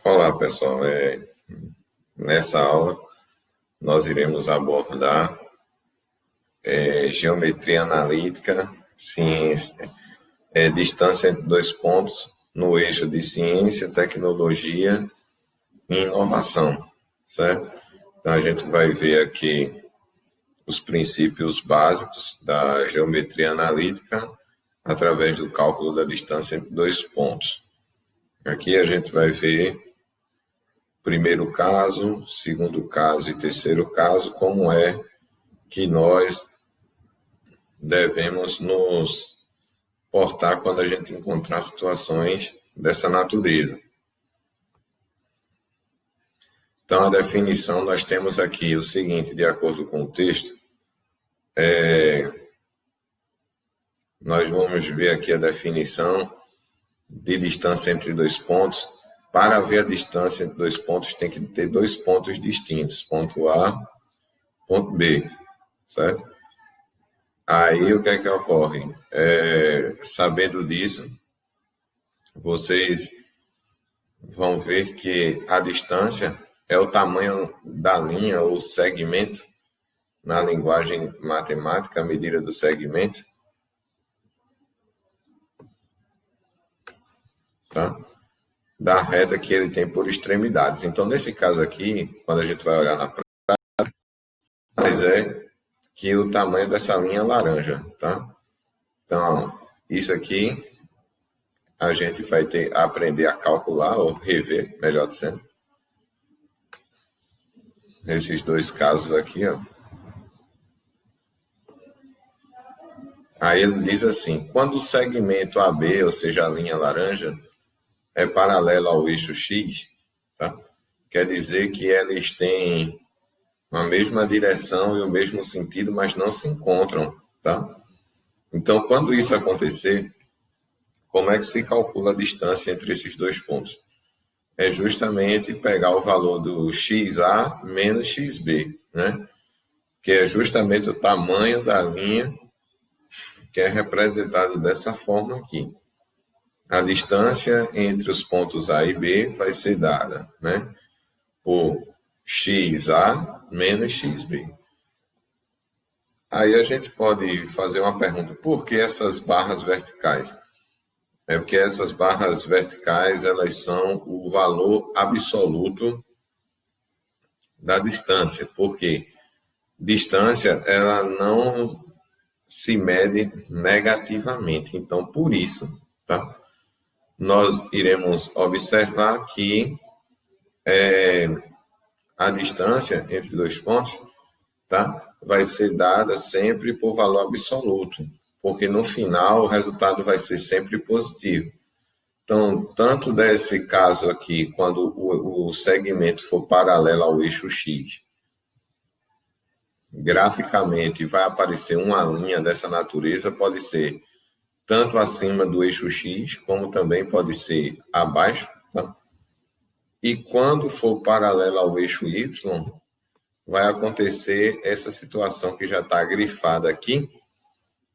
Olá, pessoal. Nessa aula, nós iremos abordar geometria analítica, ciência, distância entre dois pontos no eixo de ciência, tecnologia e inovação, certo? Então, a gente vai ver aqui os princípios básicos da geometria analítica através do cálculo da distância entre dois pontos. Aqui a gente vai ver primeiro caso, segundo caso e terceiro caso, como é que nós devemos nos portar quando a gente encontrar situações dessa natureza. Então, a definição, nós temos aqui o seguinte, de acordo com o texto, nós vamos ver aqui a definição de distância entre dois pontos. Para ver a distância entre dois pontos, tem que ter dois pontos distintos, ponto A, ponto B, certo? Aí, o que é que ocorre? Sabendo disso, vocês vão ver que a distância é o tamanho da linha ou segmento, na linguagem matemática, a medida do segmento, tá? Da reta que ele tem por extremidades. Então, nesse caso aqui, quando a gente vai olhar na prática, mas que o tamanho dessa linha é laranja, tá? Então, isso aqui a gente vai ter a aprender a calcular ou rever, melhor dizendo, nesses dois casos aqui, ó. Aí ele diz assim: quando o segmento AB, ou seja, a linha laranja, é paralelo ao eixo X, tá? Quer dizer que eles têm a mesma direção e o mesmo sentido, mas não se encontram, tá? Então, quando isso acontecer, como é que se calcula a distância entre esses dois pontos? É justamente pegar o valor do XA menos XB, né? Que é justamente o tamanho da linha que é representado dessa forma aqui. A distância entre os pontos A e B vai ser dada, né, por XA menos XB. Aí a gente pode fazer uma pergunta: por que essas barras verticais? É porque essas barras verticais, elas são o valor absoluto da distância, porque distância, ela não se mede negativamente. Então, por isso, tá? Nós iremos observar que a distância entre dois pontos, tá, vai ser dada sempre por valor absoluto, porque no final o resultado vai ser sempre positivo. Então, tanto desse caso aqui, quando o segmento for paralelo ao eixo X, graficamente vai aparecer uma linha dessa natureza, pode ser tanto acima do eixo X, como também pode ser abaixo, tá? E quando for paralelo ao eixo Y, vai acontecer essa situação que já está grifada aqui,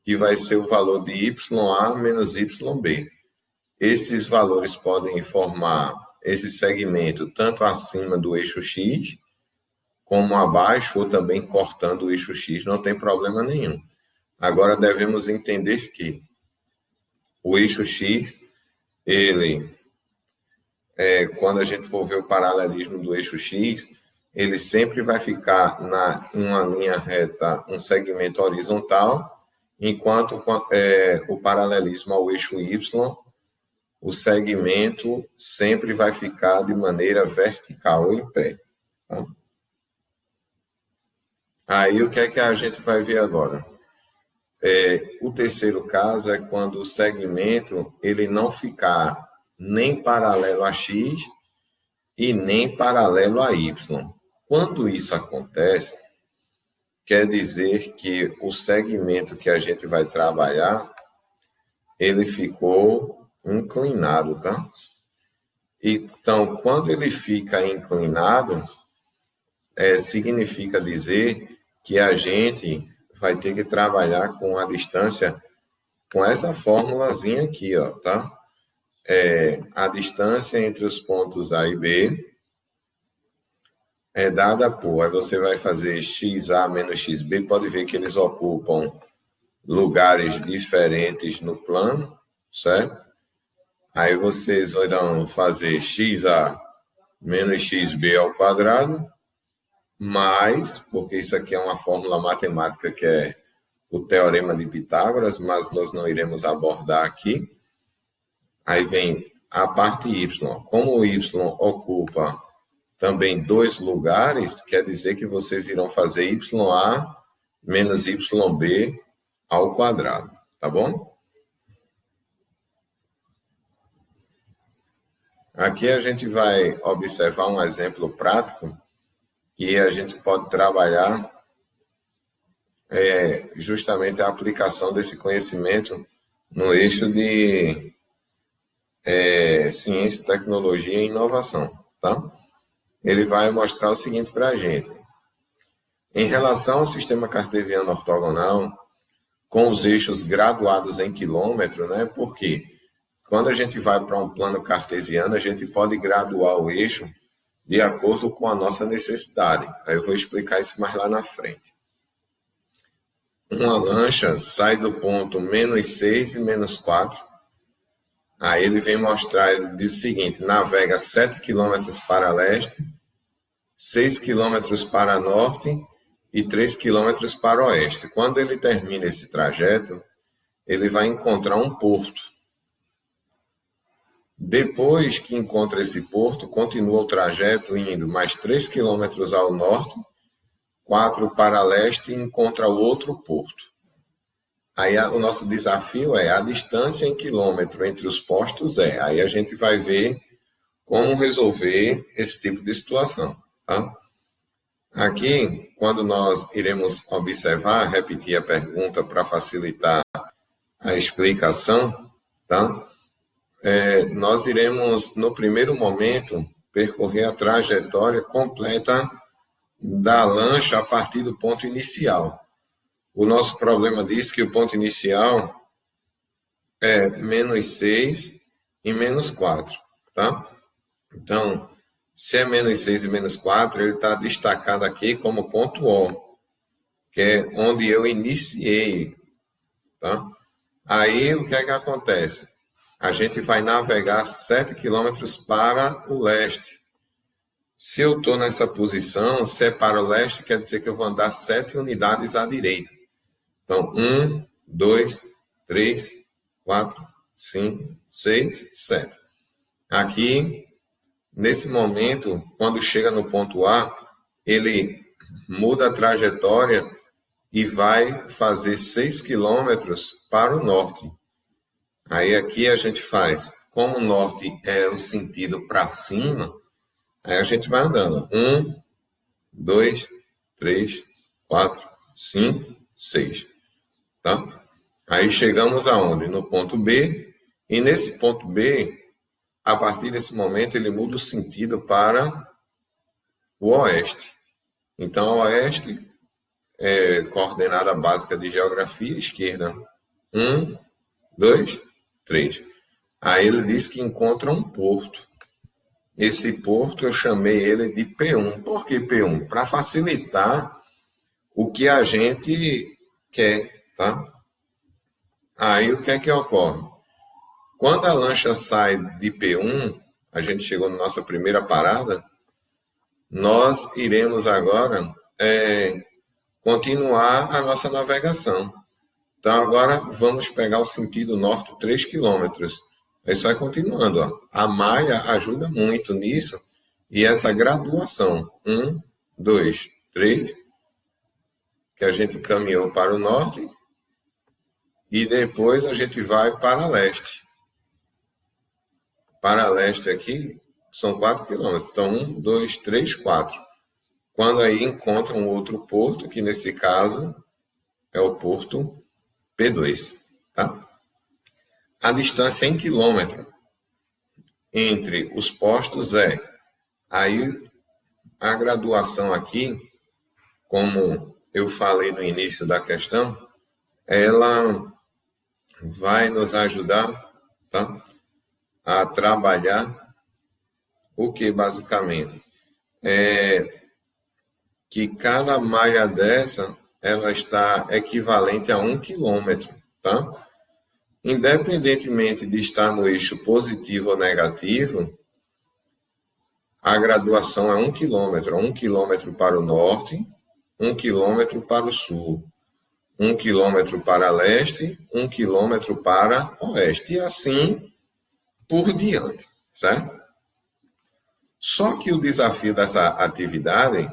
que vai ser o valor de YA menos YB. Esses valores podem formar esse segmento tanto acima do eixo X, como abaixo, ou também cortando o eixo X, não tem problema nenhum. Agora, devemos entender que o eixo X, ele, quando a gente for ver o paralelismo do eixo X, ele sempre vai ficar em uma linha reta, um segmento horizontal, enquanto o paralelismo ao eixo Y, o segmento sempre vai ficar de maneira vertical ou em pé. Tá? Aí, o que é que a gente vai ver agora? O terceiro caso é quando o segmento ele não ficar nem paralelo a X e nem paralelo a Y. Quando isso acontece, quer dizer que o segmento que a gente vai trabalhar, ele ficou inclinado, tá? Então, quando ele fica inclinado, significa dizer que a gente vai ter que trabalhar com a distância, com essa formulazinha aqui, ó, tá? a distância entre os pontos A e B é dada por, aí você vai fazer XA menos XB, pode ver que eles ocupam lugares diferentes no plano, certo? Aí vocês irão fazer XA menos XB ao quadrado, mais, porque isso aqui é uma fórmula matemática que é o teorema de Pitágoras, mas nós não iremos abordar aqui. Aí vem a parte Y. Como o Y ocupa também dois lugares, quer dizer que vocês irão fazer YA menos YB ao quadrado, tá bom? Aqui a gente vai observar um exemplo prático que a gente pode trabalhar justamente a aplicação desse conhecimento no eixo de ciência, tecnologia e inovação, tá? Ele vai mostrar o seguinte para a gente. Em relação ao sistema cartesiano ortogonal, com os eixos graduados em quilômetro, né? Porque quando a gente vai para um plano cartesiano, a gente pode graduar o eixo de acordo com a nossa necessidade. Aí eu vou explicar isso mais lá na frente. Uma lancha sai do ponto -6 e -4. Aí ele vem mostrar, ele diz o seguinte, navega 7 km para leste, 6 km para norte e 3 km para oeste. Quando ele termina esse trajeto, ele vai encontrar um porto. Depois que encontra esse porto, continua o trajeto indo mais 3 km ao norte, 4 para leste e encontra outro porto. Aí o nosso desafio é a distância em quilômetro entre os postos Aí a gente vai ver como resolver esse tipo de situação, tá? Aqui, quando nós iremos observar, repetir a pergunta para facilitar a explicação, tá? Nós iremos, no primeiro momento, percorrer a trajetória completa da lancha a partir do ponto inicial. O nosso problema diz que o ponto inicial é -6 e -4, tá? Então, se é -6 e -4, ele está destacado aqui como ponto O, que é onde eu iniciei, tá? Aí, o que é que acontece? A gente vai navegar 7 km para o leste. Se eu estou nessa posição, se é para o leste, quer dizer que eu vou andar 7 unidades à direita. Então, 1, 2, 3, 4, 5, 6, 7. Aqui, nesse momento, quando chega no ponto A, ele muda a trajetória e vai fazer 6 quilômetros para o norte. Aí aqui a gente faz, como o norte é o sentido para cima, aí a gente vai andando. 1, 2, 3, 4, 5, 6. Tá? Aí chegamos aonde? No ponto B, e nesse ponto B, a partir desse momento, ele muda o sentido para o oeste. Então, oeste é coordenada básica de geografia, esquerda. 1, 2, 3. Aí ele diz que encontra um porto. Esse porto eu chamei ele de P1. Por que P1? Para facilitar o que a gente quer, tá? Aí o que é que ocorre? Quando a lancha sai de P1, a gente chegou na nossa primeira parada, nós iremos agora continuar a nossa navegação. Então agora vamos pegar o sentido norte 3 quilômetros. Aí só vai continuando. Ó. A malha ajuda muito nisso e essa graduação. 1, 2, 3, que a gente caminhou para o norte e depois a gente vai para leste. Para leste aqui são 4 quilômetros. Então, 1, 2, 3, 4. Quando aí encontra um outro porto, que nesse caso é o porto P2. Tá? A distância em quilômetro entre os postos aí a graduação aqui, como eu falei no início da questão, ela vai nos ajudar, tá? a trabalhar o que, basicamente? Que cada malha dessa, ela está equivalente a 1 quilômetro, tá? Independentemente de estar no eixo positivo ou negativo, a graduação é 1 quilômetro. 1 quilômetro para o norte, 1 quilômetro para o sul, 1 quilômetro para leste, 1 quilômetro para oeste, e assim por diante, certo? Só que o desafio dessa atividade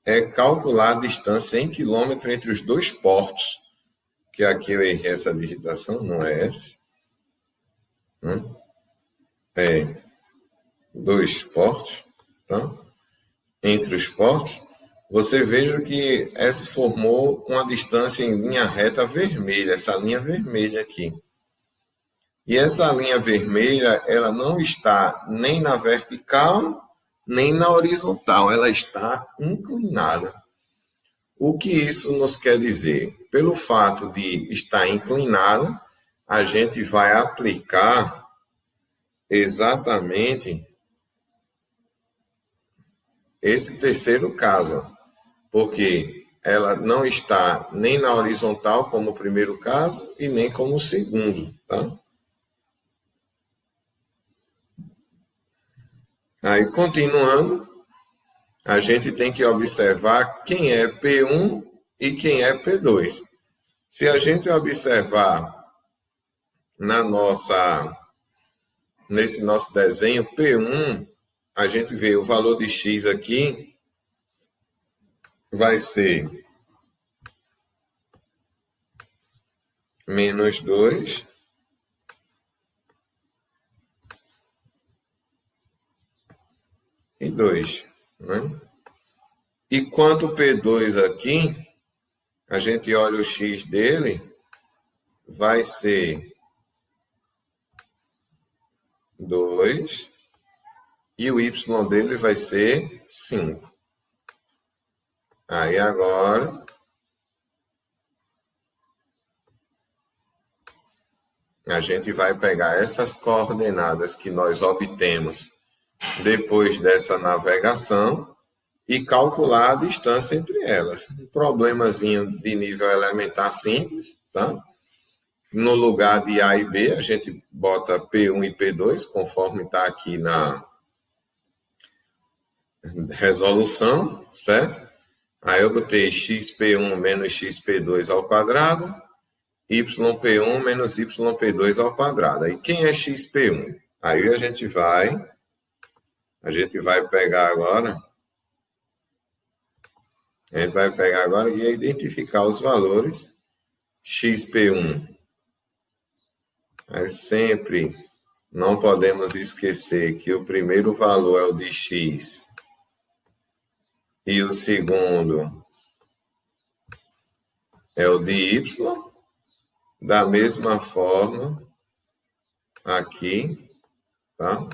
é calcular a distância em quilômetro entre os dois portos, que aqui eu errei essa digitação, não é S, né? É dois portos, tá? Entre os portos, você veja que S formou uma distância em linha reta vermelha, essa linha vermelha aqui. E essa linha vermelha, ela não está nem na vertical, nem na horizontal, ela está inclinada. O que isso nos quer dizer? Pelo fato de estar inclinada, a gente vai aplicar exatamente esse terceiro caso, porque ela não está nem na horizontal, como o primeiro caso, e nem como o segundo, tá? Aí, continuando, a gente tem que observar quem é P1 e quem é P2. Se a gente observar nesse nosso desenho, P1, a gente vê o valor de X aqui, vai ser menos 2 e 2, né? E quanto P2 aqui, a gente olha o X dele, vai ser 2 e o Y dele vai ser 5. Aí agora a gente vai pegar essas coordenadas que nós obtemos depois dessa navegação e calcular a distância entre elas. Um problemazinho de nível elementar simples, tá? No lugar de A e B, a gente bota P1 e P2, conforme está aqui na resolução, certo? Aí eu botei xp1 menos xp2 ao quadrado, yp1 menos yp2 ao quadrado. Aí quem é xp1? Aí a gente vai pegar agora, e identificar os valores xp1. Mas sempre não podemos esquecer que o primeiro valor é o de x e o segundo é o de y. Da mesma forma, aqui, tá?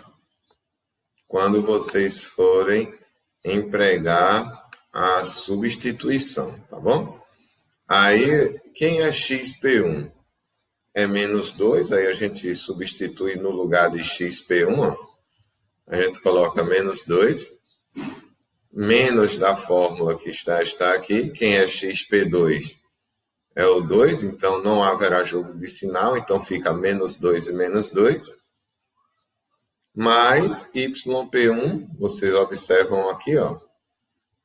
Quando vocês forem empregar a substituição, tá bom? Aí, quem é xp1? É menos 2, aí a gente substitui no lugar de xp1, ó. A gente coloca menos 2, menos da fórmula que está aqui. Quem é xp2? É o 2, então não haverá jogo de sinal, então fica menos 2 e menos 2. Mais yp1, vocês observam aqui, ó.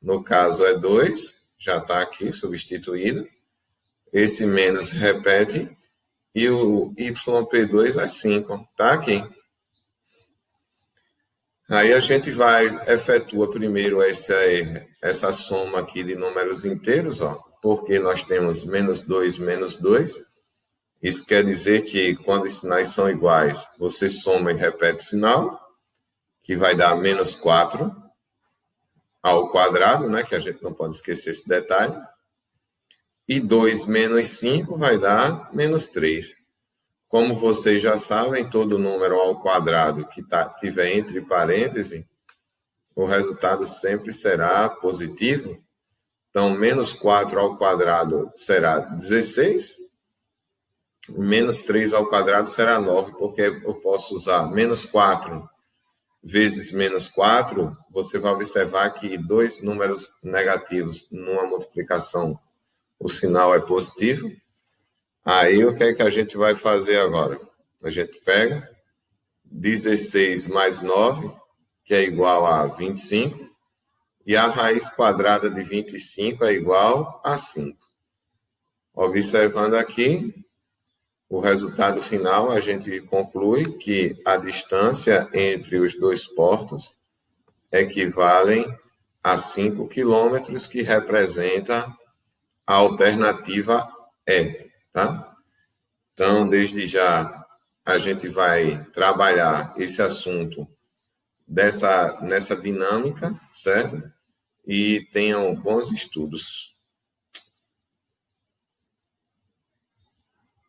No caso é 2, já está aqui substituído. Esse menos repete, e o yp2 é 5, está aqui. Aí a gente efetua primeiro essa soma aqui de números inteiros, ó, porque nós temos menos 2, menos 2. Isso quer dizer que quando os sinais são iguais, você soma e repete o sinal, que vai dar menos 4 ao quadrado, né, que a gente não pode esquecer esse detalhe. E 2 menos 5 vai dar menos 3. Como vocês já sabem, todo número ao quadrado que tiver entre parênteses, o resultado sempre será positivo. Então, menos 4 ao quadrado será 16. menos 3 ao quadrado será 9, porque eu posso usar menos 4 vezes menos 4, você vai observar que dois números negativos numa multiplicação, o sinal é positivo. Aí, o que é que a gente vai fazer agora? A gente pega 16 mais 9, que é igual a 25, e a raiz quadrada de 25 é igual a 5. Observando aqui, o resultado final, a gente conclui que a distância entre os dois portos equivalem a 5 quilômetros, que representa a alternativa E, tá? Então, desde já, a gente vai trabalhar esse assunto nessa dinâmica, certo? E tenham bons estudos.